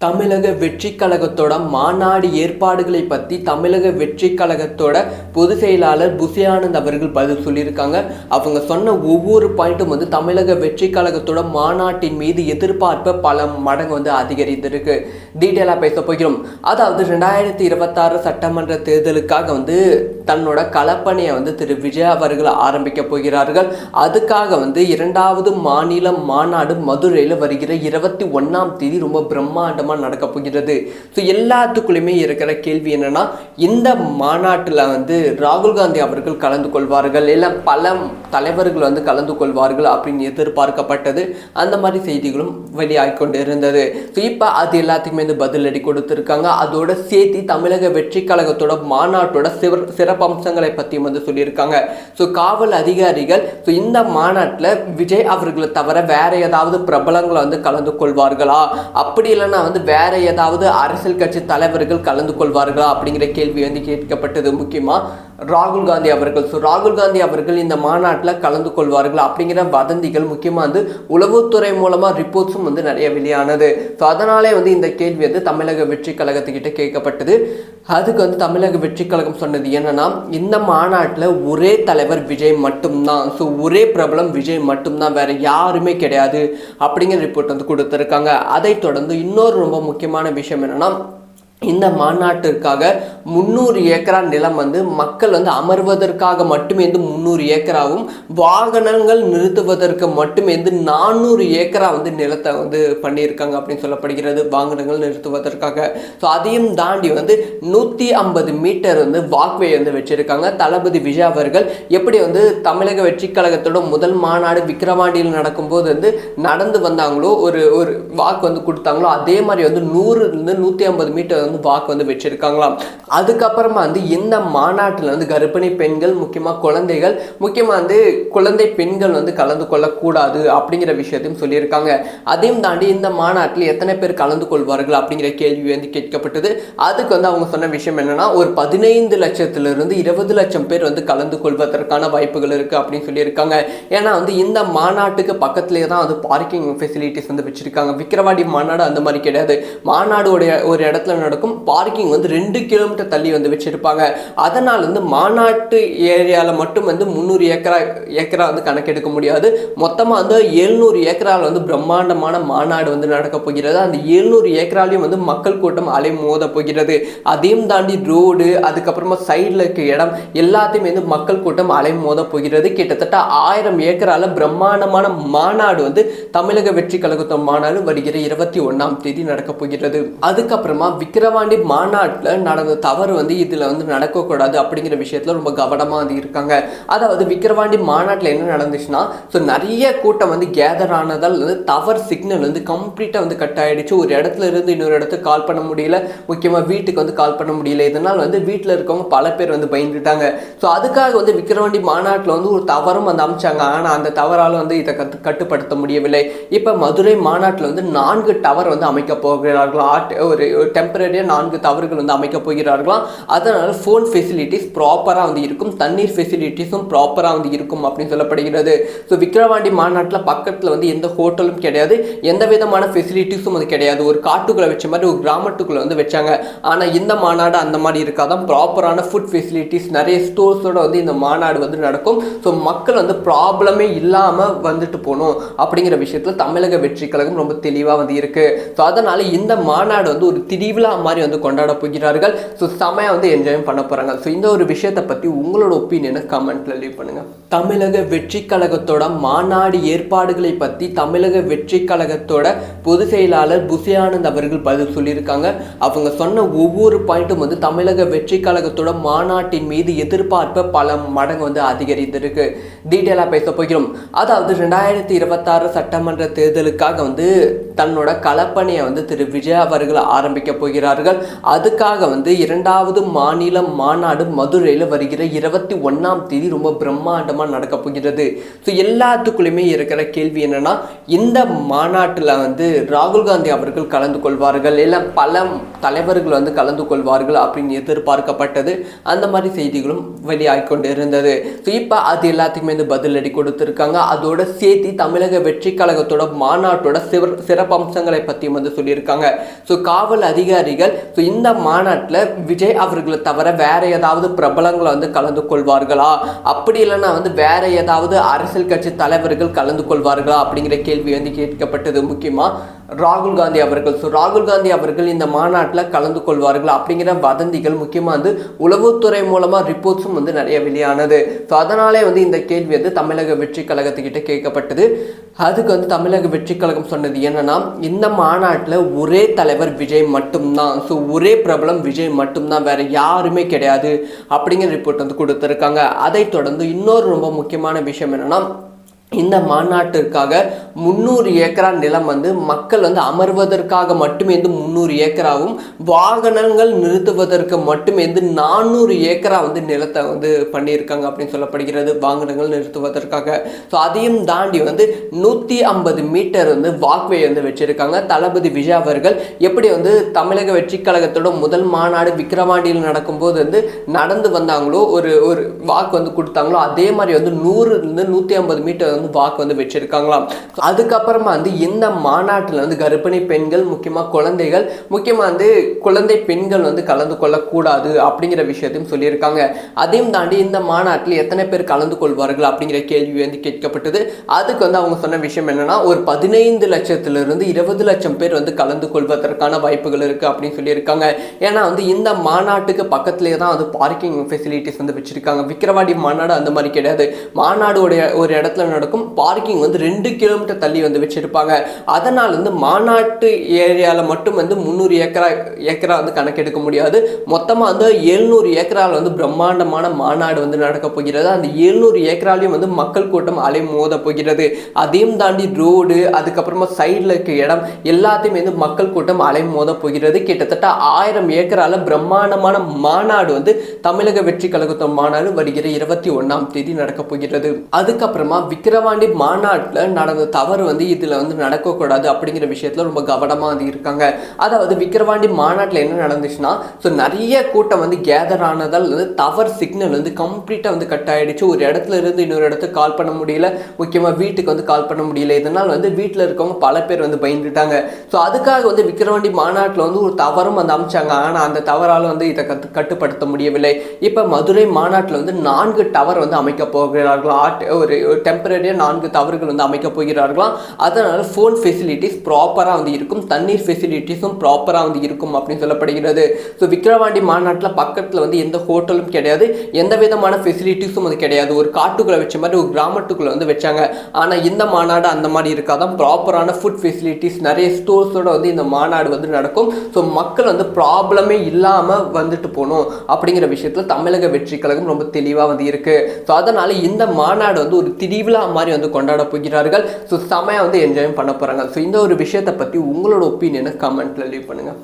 தமிழக வெற்றி கழகத்தோட மாநாடு ஏற்பாடுகளை பற்றி தமிழக வெற்றி கழகத்தோட பொதுச் செயலாளர் புசி ஆனந்த் அவர்கள் பதில் சொல்லியிருக்காங்க. அவங்க சொன்ன ஒவ்வொரு பாயிண்ட்டும் தமிழக வெற்றி கழகத்தோட மாநாட்டின் மீது எதிர்பார்ப்பை பல மடங்கு அதிகரித்திருக்கு. டீட்டெயிலாக பேச போகிறோம். அதாவது 2026 சட்டமன்ற தேர்தலுக்காக தன்னோட களப்பணியை திரு விஜய் அவர்கள் ஆரம்பிக்க போகிறார்கள். அதுக்காக இரண்டாவது மாநில மாநாடு மதுரையில் வருகிற 21ஆம் தேதி ரொம்ப பிரம்மாண்டம் நடக்க போகிறது. எல்லாத்துக்குள்ளுமே இருக்கிற கேள்வி என்னன்னா, இந்த மாநாட்டில் ராகுல் காந்தி அவர்கள் கலந்து கொள்வார்கள், இல்ல பல தலைவர்கள் கலந்து கொள்வார்கள் அப்படின்னு எதிர்பார்க்கப்பட்டது. அந்த மாதிரி செய்திகளும் வெளியாகிக் கொண்டு இருந்தது. இப்ப அது எல்லாத்துக்குமே பதிலடி கொடுத்திருக்காங்க. அதோட சேர்த்து தமிழக வெற்றி கழகத்தோட மாநாட்டோட சிறப்பம்சங்களை பத்தி சொல்லியிருக்காங்க. காவல் அதிகாரிகள் இந்த மாநாட்டில் விஜய் அவர்களை தவிர வேற ஏதாவது பிரபலங்களை கலந்து கொள்வார்களா, அப்படி இல்லைன்னா வேற ஏதாவது அரசியல் கட்சி தலைவர்கள் கலந்து கொள்வார்களா அப்படிங்கிற கேள்வி கேட்கப்பட்டது. முக்கியமா ராகுல் காந்தி அவர்கள். ராகுல் காந்தி அவர்கள் இந்த மாநாட்டில் கலந்து கொள்வார்கள் அப்படிங்கிற வதந்திகள் முக்கியமா உளவுத்துறை மூலமா ரிப்போர்ட்ஸும் நிறைய வெளியானது. அதனாலே இந்த கேள்வி தமிழக வெற்றி கழகத்துக்கிட்ட கேட்கப்பட்டது. அதுக்கு தமிழக வெற்றி கழகம் சொன்னது என்னன்னா, இந்த மாநாட்டில் ஒரே தலைவர் விஜய் மட்டும்தான், ஒரே பிரபலம் விஜய் மட்டும்தான், வேற யாருமே கிடையாது அப்படிங்கிற ரிப்போர்ட் கொடுத்துருக்காங்க. அதை தொடர்ந்து இன்னொரு ரொம்ப முக்கியமான விஷயம் என்னன்னா, இந்த மாநாட்டிற்காக 300 ஏக்கரா நிலம் மக்கள் அமர்வதற்காக மட்டுமே 300 ஏக்கராவும், வாகனங்கள் நிறுத்துவதற்கு மட்டுமே 400 ஏக்கரா நிலத்தை பண்ணியிருக்காங்க அப்படின்னு சொல்லப்படுகிறது, வாகனங்கள் நிறுத்துவதற்காக. அதையும் தாண்டி 150 மீட்டர் வாக்வே வச்சிருக்காங்க. தளபதி விஜய் அவர்கள் எப்படி தமிழக வெற்றி கழகத்தோட முதல் மாநாடு விக்கிரவாண்டியில் நடக்கும்போது நடந்து வந்தாங்களோ, ஒரு வாக்கு கொடுத்தாங்களோ, அதே மாதிரி 100-150 மீட்டர் வாக்கு வச்சிருக்காங்களாம். அதுக்கப்புறமா இந்த மாநாட்டில் கர்ப்பிணி பெண்கள், முக்கியமா குழந்தைகள், முக்கியமா குழந்தை பெண்கள் கலந்து கொள்ளக்கூடாது அப்படிங்கிற விஷயத்தையும் சொல்லியிருக்காங்க. அதையும் தாண்டி இந்த மாநாட்டில் எத்தனை பேர் கலந்து கொள்வார்கள் அப்படிங்கிற கேள்வி கேட்கப்பட்டது. அதுக்கு அவங்க சொன்ன விஷயம் என்னன்னா, ஒரு 15 லட்சத்திலிருந்து 20 லட்சம் பேர் கலந்து கொள்வதற்கான வாய்ப்புகள் இருக்கு அப்படின்னு சொல்லியிருக்காங்க. ஏன்னா இந்த மாநாட்டுக்கு பக்கத்திலே தான் பார்க்கிங் ஃபெசிலிட்டிஸ் வச்சிருக்காங்க. விக்கிரவாண்டி மாநாடு அந்த மாதிரி கிடையாது. மாநாடு ஒரு இடத்துல நடக்கும், பார்க்கிங் 2 கிலோமீட்டர் தள்ளி வச்சிருப்பாங்க. அதனால் மாநாட்டு ஏரியாவில் மட்டும் 300 ஏக்கரா கணக்கெடுக்க முடியாது. மொத்தமாக 700 ஏக்கரால் பிரம்மாண்டமான மாநாடு நடக்க போகிறது. அந்த 700 ஏக்கராலையும் மக்கள் கூட்டம் அலை மோத போகிறது. அதையும் தாண்டி ரோடு, அதுக்கப்புறமா சைடில் இருக்க இடம் எல்லாத்தையுமே மக்கள் கூட்டம் அலை மோத போகிறது. கிட்டத்தட்ட 1000 ஏக்கரால பிரம்மாண்டமான மாநாடு தமிழக வெற்றி கழகத்தின் மாநாடு வருகிற 21ஆம் தேதி நடக்க போகிறது. அதுக்கப்புறமா விக்கிரவாண்டி மாநாட்டில் நடந்த தவறு இதில் நடக்கக்கூடாது அப்படிங்கிற விஷயத்தில் ரொம்ப கவனமாக இருக்காங்க. அதாவது விக்கிரவாண்டி மாநாட்டில் என்ன நடந்துச்சுன்னா, நிறைய கூட்டம் கேதர் ஆனதால் டவர் சிக்னல் கம்ப்ளீட்டாக கட் ஆகிடுச்சு. ஒரு இடத்துல இருந்து இன்னொரு இடத்துக்கு கால் பண்ண முடியல, முக்கியமாக வீட்டுக்கு கால் பண்ண முடியல. இதனால் வீட்டில் இருக்கவங்க பல பேர் பயந்துட்டாங்க. அதுக்காக விக்கிரவாண்டி மாநாட்டில் ஒரு தவறும் அமைச்சாங்க. ஆனால் அந்த தவறால் இதை கட்டுப்படுத்த முடியவில்லை. இப்போ மதுரை மாநாட்டில் 4 டவர் அமைக்க போகிறார்களா, ஒரு டெம்பரரியாக 4 டவர்கள் அமைக்க போகிறார்களாம். அதனால ஃபோன் ஃபெசிலிட்டிஸ் ப்ராப்பராக இருக்கும், தண்ணீர் ஃபெசிலிட்டிஸும் ப்ராப்பராக இருக்கும் அப்படின்னு சொல்லப்படுகிறது. விக்கிரவாண்டி மாநாட்டில் பக்கத்தில் எந்த ஹோட்டலும் கிடையாது, எந்த விதமான ஃபெசிலிட்டிஸும் கிடையாது. ஒரு காட்டுக்குள்ளே வச்ச மாதிரி ஒரு கிராமத்துக்குள்ளே வச்சாங்க. ஆனால் இந்த மாநாடு அந்த மாதிரி இருக்காதான். ப்ராப்பரான ஃபுட் ஃபெசிலிட்டிஸ், நிறைய ஸ்டோர்ஸோட இந்த மாநாடு நடக்கும். மக்கள் ப்ராப்ளமே இல்லாமல் வந்துட்டு போகணும் அப்படிங்கிற விஷயத்தில் தமிழக வெற்றி கழகம் ரொம்ப தெளிவாக இருக்கு. அதனால இந்த மாநாடு ஒரு திருவிழா மாதிரி கொண்டாட போகிறார்கள். செமையா என்ஜாய் பண்ண போறாங்க. இந்த ஒரு விஷயத்தை பத்தி உங்களோட ஒப்பீனியனை கமெண்ட்ல லீவ் பண்ணுங்க. தமிழக வெற்றி கழகத்தோட மாநாடு ஏற்பாடுகளை பத்தி தமிழக வெற்றி கழகத்தோட பொதுச் செயலாளர் புசி ஆனந்த் அவர்கள் பதில் சொல்லியிருக்காங்க. அவங்க சொன்ன ஒவ்வொரு பாயிண்ட்டும் தமிழக வெற்றி கழகத்தோட மாநாட்டின் மீது எதிர்பார்ப்பை பல மடங்கு அதிகரித்திருக்கு. டீட்டெயிலாக பேச போகிறோம். அதாவது 2026 சட்டமன்ற தேர்தலுக்காக தன்னோட களப்பணியை திரு விஜய் அவர்கள் ஆரம்பிக்க போகிறார்கள். அதுக்காக இரண்டாவது மாநில மாநாடு மதுரையில் வருகிற 21ஆம் தேதி ரொம்ப பிரம்மாண்டமாக நடக்க போகிறது. எல்லாத்துக்குள்ளுமே இருக்கிற கேள்வி என்னன்னா, இந்த மாநாட்டில் ராகுல் காந்தி அவர்கள் கலந்து கொள்வார்கள், இல்லை பல தலைவர்கள் கலந்து கொள்வார்கள் அப்படின்னு எதிர்பார்க்கப்பட்டது. அந்த மாதிரி செய்திகளும் வெளியாகி கொண்டு இருந்தது. இப்போ அது எல்லாத்துக்குமே வந்து பதிலடி கொடுத்திருக்காங்க. அதோட சேர்த்து தமிழக வெற்றி கழகத்தோட மாநாட்டோட சிறப்பம்சங்களை பற்றியும் வந்து சொல்லியிருக்காங்க. ஸோ காவல் அதிகாரிகள் இந்த மாநாட்டில் விஜய் அவர்களை தவிர வேற ஏதாவது பிரபலங்களை வந்து கலந்து கொள்வார்களா, அப்படி இல்லைன்னா வந்து வேற ஏதாவது அரசியல் கட்சி தலைவர்கள் கலந்து கொள்வார்களா அப்படிங்கிற கேள்வி வந்து கேட்கப்பட்டது. முக்கியமாக ராகுல் காந்தி அவர்கள். ஸோ ராகுல் காந்தி அவர்கள் இந்த மாநாட்டில் கலந்து கொள்வார்கள் அப்படிங்கிற வதந்திகள் முக்கியமாக வந்து உளவுத்துறை மூலமாக ரிப்போர்ட்ஸும் வந்து நிறைய வெளியானது. ஸோ அதனாலே வந்து இந்த கேள்வி வந்து தமிழக வெற்றி கழகத்துக்கிட்ட கேட்கப்பட்டது. அதுக்கு வந்து தமிழக வெற்றி கழகம் சொன்னது என்னன்னா, இந்த மாநாட்டில் ஒரே தலைவர் விஜய் மட்டும்தான், ஸோ ஒரே பிரபலம் விஜய் மட்டும்தான், வேற யாருமே கிடையாது அப்படிங்கிற ரிப்போர்ட் வந்து கொடுத்துருக்காங்க. அதை தொடர்ந்து இன்னொரு ரொம்ப முக்கியமான விஷயம் என்னன்னா, இந்த மாநாட்டிற்காக 300 ஏக்கரா நிலம் வந்து மக்கள் வந்து அமர்வதற்காக மட்டுமே 300 ஏக்கராவும், வாகனங்கள் நிறுத்துவதற்கு மட்டுமே 400 ஏக்கரா வந்து நிலத்தை வந்து பண்ணியிருக்காங்க அப்படின்னு சொல்லப்படுகிறது, வாகனங்கள் நிறுத்துவதற்காக. ஸோ அதையும் தாண்டி வந்து 150 மீட்டர் வந்து வாக்வே வந்து வச்சிருக்காங்க. தளபதி விஜய் அவர்கள் எப்படி வந்து தமிழக வெற்றி கழகத்தோட முதல் மாநாடு விக்கிரவாண்டியில் நடக்கும்போது வந்து நடந்து வந்தாங்களோ, ஒரு வாக்கு வந்து கொடுத்தாங்களோ, அதே மாதிரி வந்து 100 150 மீட்டர் வந்து வாக்கு வந்து வச்சிருக்காங்களாம். அதுக்கப்புறமா வந்து இந்த மாநாட்டில் வந்து கர்ப்பிணி பெண்கள், முக்கியமாக குழந்தைகள், முக்கியமாக வந்து குழந்தை பெண்கள் வந்து கலந்து கொள்ளக்கூடாது அப்படிங்கிற விஷயத்தையும் சொல்லியிருக்காங்க. அதையும் தாண்டி இந்த மாநாட்டில் எத்தனை பேர் கலந்து கொள்வார்கள் அப்படிங்கிற கேள்வி வந்து கேட்கப்பட்டது. அதுக்கு வந்து அவங்க சொன்ன விஷயம் என்னன்னா, ஒரு 15 லட்சத்திலிருந்து 20 லட்சம் பேர் வந்து கலந்து கொள்வதற்கான வாய்ப்புகள் இருக்கு அப்படின்னு சொல்லியிருக்காங்க. ஏன்னா வந்து இந்த மாநாட்டுக்கு பக்கத்திலே தான் வந்து பார்க்கிங் ஃபெசிலிட்டிஸ் வந்து வச்சிருக்காங்க. விக்கிரவாண்டி மாநாடு அந்த மாதிரி கிடையாது. மாநாடு ஒரு இடத்துல நடக்கும், பார்க்கிங் வந்து 2 கிலோமீட்டர் தள்ளி வந்து வச்சிருப்பாங்க. அதனால் வந்து மாநாட்டு ஏரியாவில் மட்டும் வந்து 300 ஏக்கரா வந்து கணக்கெடுக்க முடியாது. மொத்தமாக வந்து 700 ஏக்கரால் வந்து பிரம்மாண்டமான மாநாடு வந்து நடக்க போகிறது. அந்த 700 ஏக்கராலையும் வந்து மக்கள் கூட்டம் அலை மோத போகிறது. அதையும் தாண்டி ரோடு, அதுக்கப்புறமா சைடில் இருக்க இடம் எல்லாத்தையும் வந்து மக்கள் கூட்டம் அலை மோத போகிறது. கிட்டத்தட்ட 1000 ஏக்கரால பிரம்மாண்டமான மாநாடு வந்து தமிழக வெற்றி கழகத்தின் மாநாடு வருகிற 21ஆம் தேதி நடக்க போகிறது. அதுக்கப்புறமா விக்கிரவாண்டி மாநாட்டில் நடந்த தவறு வந்து இதில் வந்து நடக்கக்கூடாது அப்படிங்கிற விஷயத்தில் ரொம்ப கவனமாக வந்து இருக்காங்க. அதாவது விக்கிரவாண்டி மாநாட்டில் என்ன நடந்துச்சுன்னா, ஸோ நிறைய கூட்டம் வந்து கேதர் ஆனதால் வந்து டவர் சிக்னல் வந்து கம்ப்ளீட்டாக வந்து கட் ஆகிடுச்சு. ஒரு இடத்துல இருந்து இன்னொரு இடத்துக்கு கால் பண்ண முடியல, முக்கியமாக வீட்டுக்கு வந்து கால் பண்ண முடியல. இதனால் வந்து வீட்டில் இருக்கவங்க பல பேர் வந்து பயந்துட்டாங்க. ஸோ அதுக்காக வந்து விக்கிரவாண்டி மாநாட்டில் வந்து ஒரு தவறும் வந்து அமைச்சாங்க. ஆனால் அந்த தவறால் வந்து இதை கட்டுப்படுத்த முடியவில்லை. இப்போ மதுரை மாநாட்டில் வந்து 4 டவர் வந்து அமைக்க போகிறார்கள். ஒரு டெம்பரரியாக 4 டவர்கள் வந்து அமைக்க போகிறார்களாம். அதனால் ஃபோன் ஃபெசிலிட்டிஸ் ப்ராப்பராக வந்து இருக்கும், தண்ணீர் ஃபெசிலிட்டிஸும் ப்ராப்பராக வந்து இருக்கும் அப்படின்னு சொல்லப்படுகிறது. ஸோ விக்கிரவாண்டி மாநாட்டில் பக்கத்தில் வந்து எந்த ஹோட்டலும் கிடையாது, எந்த விதமான ஃபெசிலிட்டிஸும் அது கிடையாது. ஒரு காட்டுக்குள்ளே வச்ச மாதிரி ஒரு கிராமத்துக்குள்ளே வந்து வச்சாங்க. ஆனால் இந்த மாநாடு அந்த மாதிரி இருக்காதான். ப்ராப்பரான ஃபுட் ஃபெசிலிட்டிஸ், நிறைய ஸ்டோர்ஸோட வந்து இந்த மாநாடு வந்து நடக்கும். ஸோ மக்கள் வந்து ப்ராப்ளமே இல்லாமல் வந்துட்டு போகணும் அப்படிங்கிற விஷயத்தில் தமிழக வெற்றி கழகம் ரொம்ப தெளிவாக வந்து இருக்குது. ஸோ அதனால் இந்த மாநாடு வந்து ஒரு திருவிழா மாதிரி வந்து கொண்டாட போகிறார்கள். ஸோ செமையாக வந்து என்ஜாய் பண்ண போகிறாங்க. ஸோ இந்த ஒரு விஷயத்தை பற்றி உங்களோட ஒப்பீனியனை கமெண்ட்டில் லீவ் பண்ணுங்கள்.